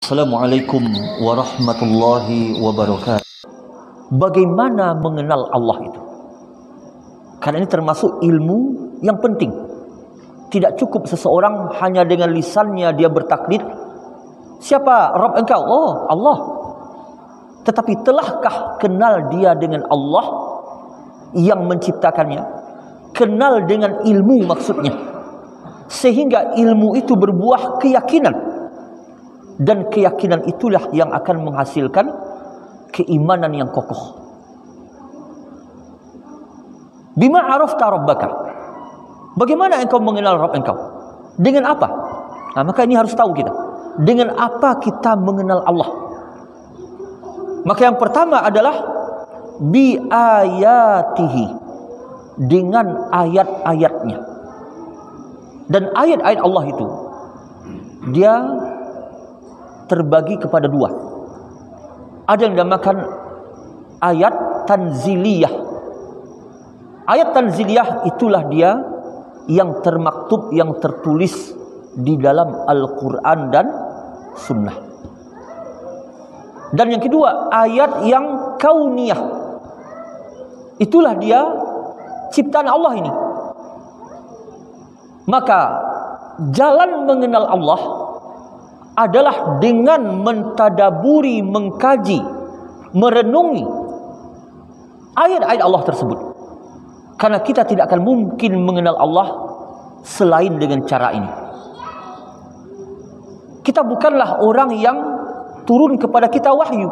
Assalamualaikum warahmatullahi wabarakatuh. Bagaimana mengenal Allah itu? Karena ini termasuk ilmu yang penting. Tidak cukup seseorang hanya dengan lisannya dia bertaklid, siapa Rabb engkau? Oh, Allah. Tetapi telahkah kenal dia dengan Allah yang menciptakannya? Kenal dengan ilmu maksudnya, sehingga ilmu itu berbuah keyakinan. Dan keyakinan itulah yang akan menghasilkan keimanan yang kokoh. Bima arafta rabbaka, bagaimana engkau mengenal Rabb engkau? Dengan apa? Nah, maka ini harus tahu kita. Dengan apa kita mengenal Allah? Maka yang pertama adalah bi ayatihi, dengan ayat-ayatnya. Dan ayat-ayat Allah itu dia terbagi kepada dua. Ada yang dinamakan ayat tanziliyah. Ayat tanziliyah itulah dia yang termaktub, yang tertulis di dalam Al-Quran dan Sunnah. Dan yang kedua, ayat yang kauniyah. Itulah dia ciptaan Allah ini. Maka jalan mengenal Allah adalah dengan mentadaburi, mengkaji, merenungi ayat-ayat Allah tersebut. Karena kita tidak akan mungkin mengenal Allah selain dengan cara ini. Kita bukanlah orang yang turun kepada kita wahyu.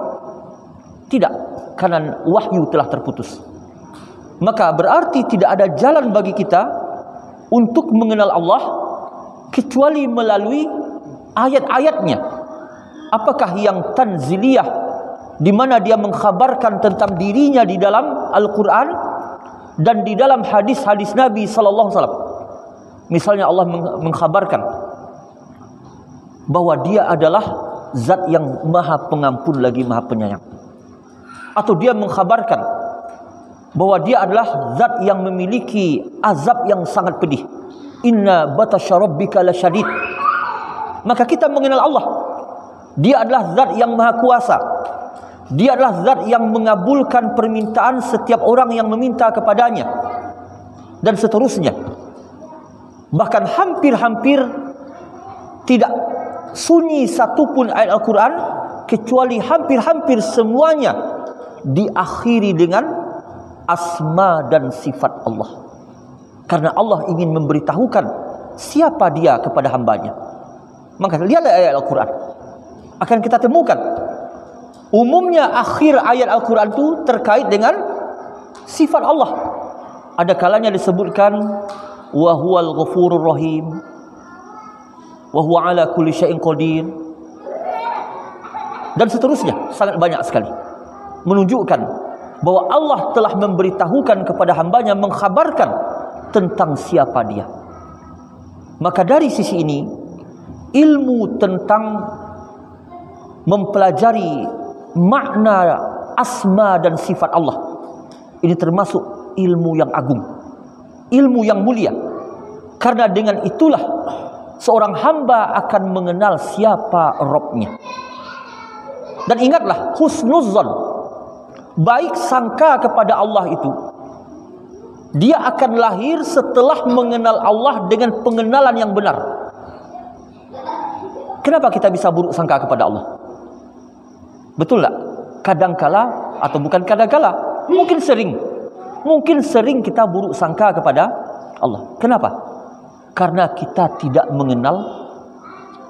Tidak, karena wahyu telah terputus. Maka berarti tidak ada jalan bagi kita untuk mengenal Allah kecuali melalui ayat-ayatnya. Apakah yang tanziliyah, di mana dia mengkhabarkan tentang dirinya di dalam Al-Quran dan di dalam hadis-hadis Nabi sallallahu alaihi wasallam. Misalnya Allah mengkhabarkan bahwa dia adalah zat yang maha pengampun lagi maha penyayang. Atau dia mengkhabarkan bahwa dia adalah zat yang memiliki azab yang sangat pedih. Inna batasya rabbika lasyadid. Maka kita mengenal Allah. Dia adalah zat yang maha kuasa. Dia adalah zat yang mengabulkan permintaan setiap orang yang meminta kepadanya. Dan seterusnya. Bahkan hampir-hampir tidak sunyi satupun ayat Al-Quran, kecuali hampir-hampir semuanya diakhiri dengan asma dan sifat Allah. Karena Allah ingin memberitahukan siapa dia kepada hambanya. Maka lihatlah ayat Al-Quran, akan kita temukan umumnya akhir ayat Al-Quran itu terkait dengan sifat Allah. Ada kalanya disebutkan wa huwal ghafurur rahim, wa huwa ala kulli syai'in qadir, dan seterusnya. Sangat banyak sekali menunjukkan bahwa Allah telah memberitahukan kepada hambanya, mengkhabarkan tentang siapa dia. Maka dari sisi ini, ilmu tentang mempelajari makna asma dan sifat Allah ini termasuk ilmu yang agung, ilmu yang mulia. Karena dengan itulah seorang hamba akan mengenal siapa Rabb-nya. Dan ingatlah, husnuzzan, baik sangka kepada Allah itu, dia akan lahir setelah mengenal Allah dengan pengenalan yang benar. Kenapa kita bisa buruk sangka kepada Allah? Betul tak? Kadangkala, atau bukan kadangkala, mungkin sering kita buruk sangka kepada Allah. Kenapa? Karena kita tidak mengenal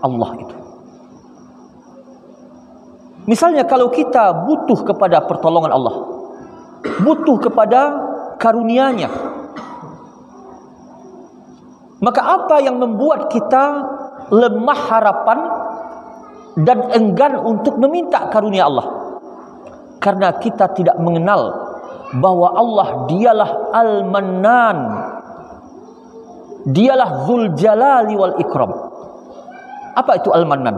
Allah itu. Misalnya kalau kita butuh kepada pertolongan Allah, butuh kepada karunia-Nya, maka apa yang membuat kita lemah harapan dan enggan untuk meminta karunia Allah? Karena kita tidak mengenal bahwa Allah dialah Al-Mannan, dialah Dzul Jalali wal Ikram. Apa itu Al-Mannan?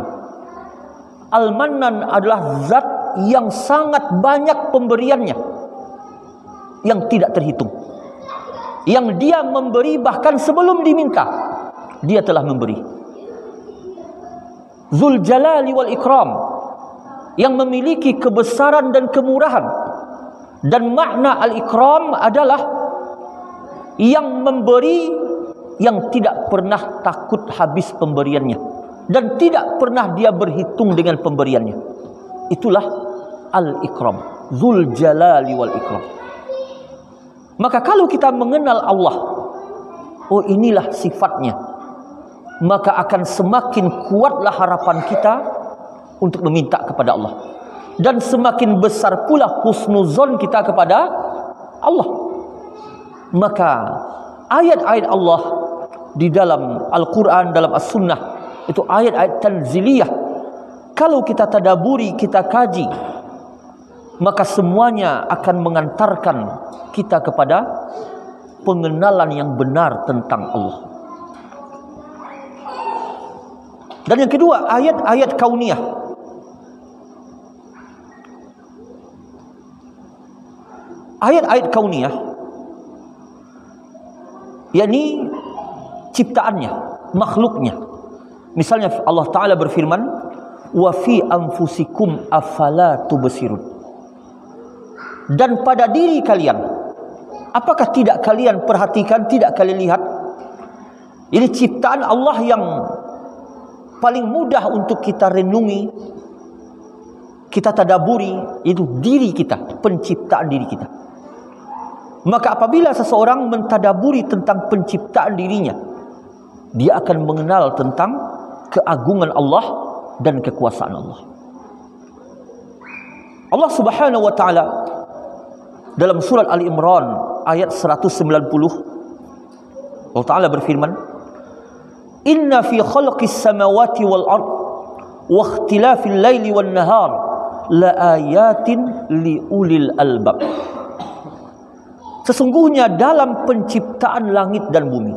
Al-Mannan adalah zat yang sangat banyak pemberiannya, yang tidak terhitung, yang dia memberi bahkan sebelum diminta dia telah memberi. Dzul Jalali wal Ikram, yang memiliki kebesaran dan kemurahan. Dan makna al-ikram adalah yang memberi, yang tidak pernah takut habis pemberiannya, dan tidak pernah dia berhitung dengan pemberiannya. Itulah al-ikram, Dzul Jalali wal Ikram. Maka kalau kita mengenal Allah, oh inilah sifatnya, maka akan semakin kuatlah harapan kita untuk meminta kepada Allah, dan semakin besar pula husnuzon kita kepada Allah. Maka ayat-ayat Allah di dalam Al-Quran, dalam As-Sunnah, itu ayat-ayat tanziliyah. Kalau kita tadaburi, kita kaji, maka semuanya akan mengantarkan kita kepada pengenalan yang benar tentang Allah. Dan yang kedua, ayat-ayat kauniyah. Ayat-ayat kauniyah, yakni ciptaannya, makhluknya. Misalnya Allah Ta'ala berfirman, wa fi anfusikum afala tubsirun. Dan pada diri kalian, apakah tidak kalian perhatikan, tidak kalian lihat? Ini ciptaan Allah yang paling mudah untuk kita renungi, kita tadaburi, itu diri kita, penciptaan diri kita. Maka apabila seseorang mentadaburi tentang penciptaan dirinya, dia akan mengenal tentang keagungan Allah dan kekuasaan Allah. Allah Subhanahu wa taala dalam surat Ali Imran ayat 190, Allah Ta'ala berfirman, inna fi khalqis samawati wal ard wa ikhtilafil laili wan nahar la ayatin li ulil albab. Sesungguhnya dalam penciptaan langit dan bumi,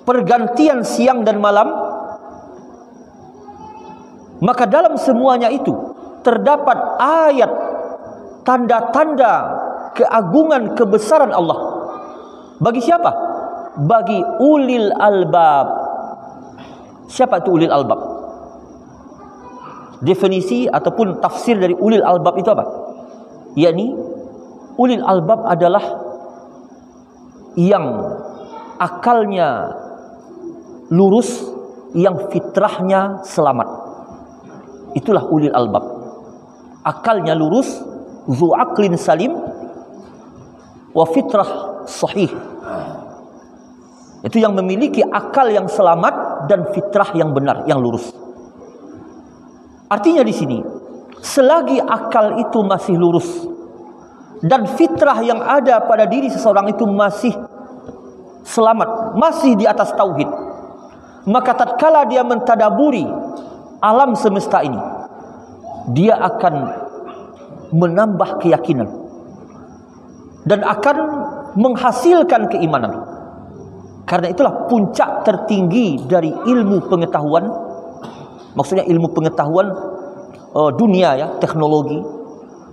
pergantian siang dan malam, maka dalam semuanya itu terdapat ayat, tanda-tanda keagungan kebesaran Allah. Bagi siapa? Bagi ulil albab. Siapa itu ulil albab? Definisi ataupun tafsir dari ulil albab itu apa? Yakni ulil albab adalah yang akalnya lurus, yang fitrahnya selamat. Itulah ulil albab. Akalnya lurus, zu aqlin salim wa fitrah sahih. Itu yang memiliki akal yang selamat dan fitrah yang benar, yang lurus. Artinya di sini, selagi akal itu masih lurus dan fitrah yang ada pada diri seseorang itu masih selamat, masih di atas tauhid, maka tatkala dia mentadaburi alam semesta ini, dia akan menambah keyakinan dan akan menghasilkan keimanan. Karena itulah puncak tertinggi dari ilmu pengetahuan, maksudnya ilmu pengetahuan dunia ya, teknologi,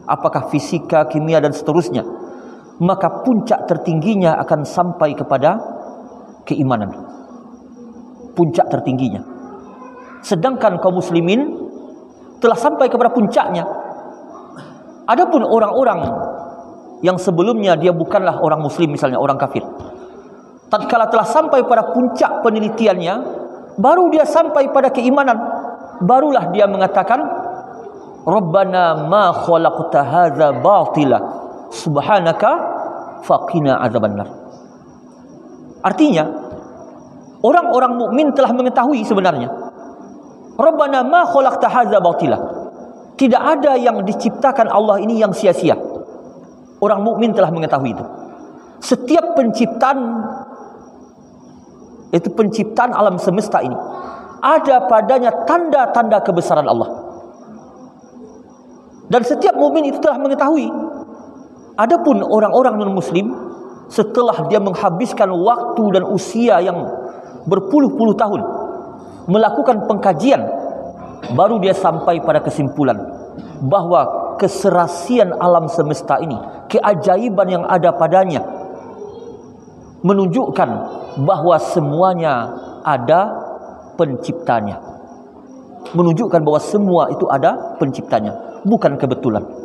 apakah fisika, kimia dan seterusnya, maka puncak tertingginya akan sampai kepada keimanan. Puncak tertingginya. Sedangkan kaum muslimin telah sampai kepada puncaknya. Adapun orang-orang yang sebelumnya dia bukanlah orang muslim, misalnya orang kafir, tatkala telah sampai pada puncak penelitiannya, baru dia sampai pada keimanan, barulah dia mengatakan, Rabbana ma khalaqta hadza batila subhanaka faqina adzabannar. Artinya orang-orang mukmin telah mengetahui sebenarnya, Rabbana ma khalaqta hadza batila, tidak ada yang diciptakan Allah ini yang sia-sia. Orang mukmin telah mengetahui itu. Setiap penciptaan, itu penciptaan alam semesta ini, ada padanya tanda-tanda kebesaran Allah. Dan setiap mukmin itu telah mengetahui. Adapun orang-orang non-muslim, setelah dia menghabiskan waktu dan usia yang berpuluh-puluh tahun melakukan pengkajian, baru dia sampai pada kesimpulan bahwa keserasian alam semesta ini, keajaiban yang ada padanya, menunjukkan bahwa semuanya ada penciptanya. menunjukkan bahwa semua itu ada penciptanya, bukan kebetulan.